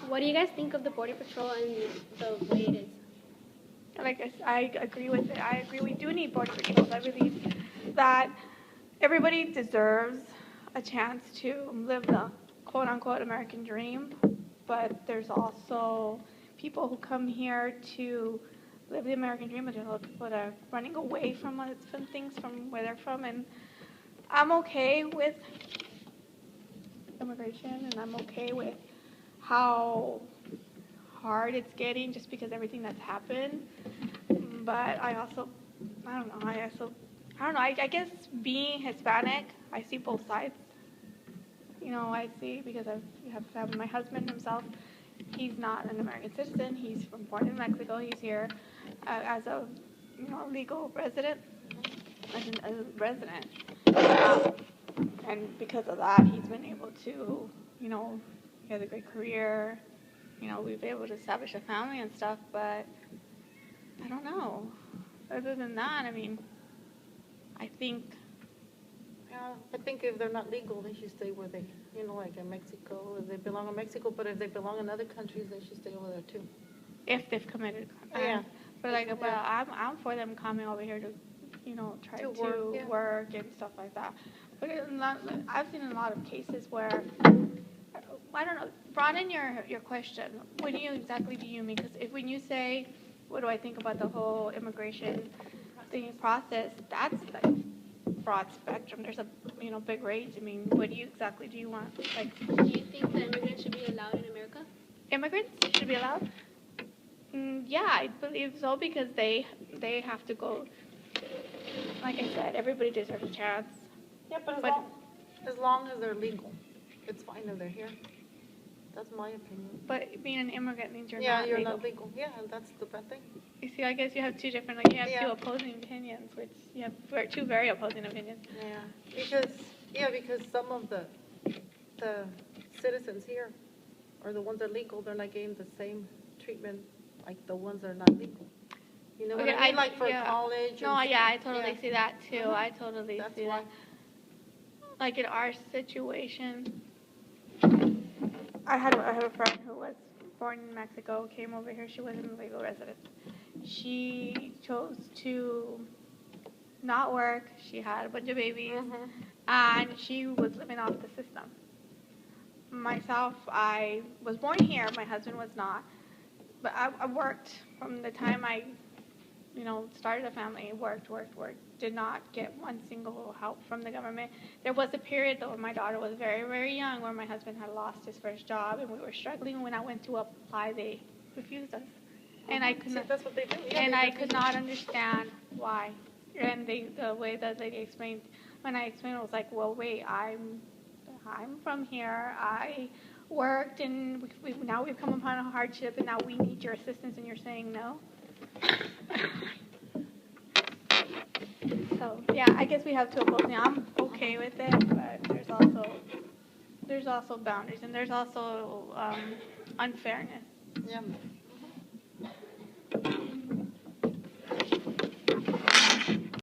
What do you guys think of the Border Patrol and the way it is? Like I agree with it. I agree we do need Border Patrols. I believe that everybody deserves a chance to live the quote-unquote American dream, but there's also people who come here to live the American dream, but there's a lot of people that are running away from things from where they're from, and I'm okay with immigration, and I'm okay with how hard it's getting just because everything that's happened. But I don't know. I guess being Hispanic, I see both sides. I see because I have my husband himself. He's not an American citizen. He's born in Mexico. He's here as a legal resident, as a resident. And because of that, he's been able to, he has a great career. We've been able to establish a family and stuff, but I don't know. Other than that, I mean, I think if they're not legal, they should stay where they, like in Mexico, if they belong in Mexico, but if they belong in other countries, they should stay over there too. If they've committed crimes. Yeah. But I'm for them coming over here to, try to work and stuff like that. But I've seen a lot of cases where, I don't know, broaden your question. What exactly do you mean? Because when you say, what do I think about the whole immigration process, that's like broad spectrum. There's a big range. I mean, what exactly do you want? Like, do you think that immigrants should be allowed in America? Immigrants should be allowed? Yeah, I believe so, because they have to go. Like I said, everybody deserves a chance. Yeah, but as long as they're legal, it's fine if they're here. That's my opinion. But being an immigrant means you're not legal. Yeah, that's the bad thing. You see, I guess you have two different, you have two opposing opinions, which you have two very opposing opinions. Yeah, because some of the citizens here, or the ones that are legal, they're not getting the same treatment like the ones that are not legal. You know what I mean? Like for college. No, I totally see that too. Mm-hmm. I totally see that. Like in our situation, I had a friend who was born in Mexico, came over here. She wasn't a legal resident. She chose to not work. She had a bunch of babies, and she was living off the system. Myself, I was born here. My husband was not. But I worked from the time I, started a family, worked, did not get one single help from the government. There was a period, though, when my daughter was very, very young, where my husband had lost his first job, and we were struggling. When I went to apply, they refused us. And I could not, that's what they do. Yeah, and I could not understand why. And the way that lady explained, when I explained, it was like, well, wait, I'm from here. I worked, and now we've come upon a hardship, and now we need your assistance, and you're saying no. So I guess we have to oppose. I'm okay with it, but there's also boundaries, and there's also unfairness. Yeah.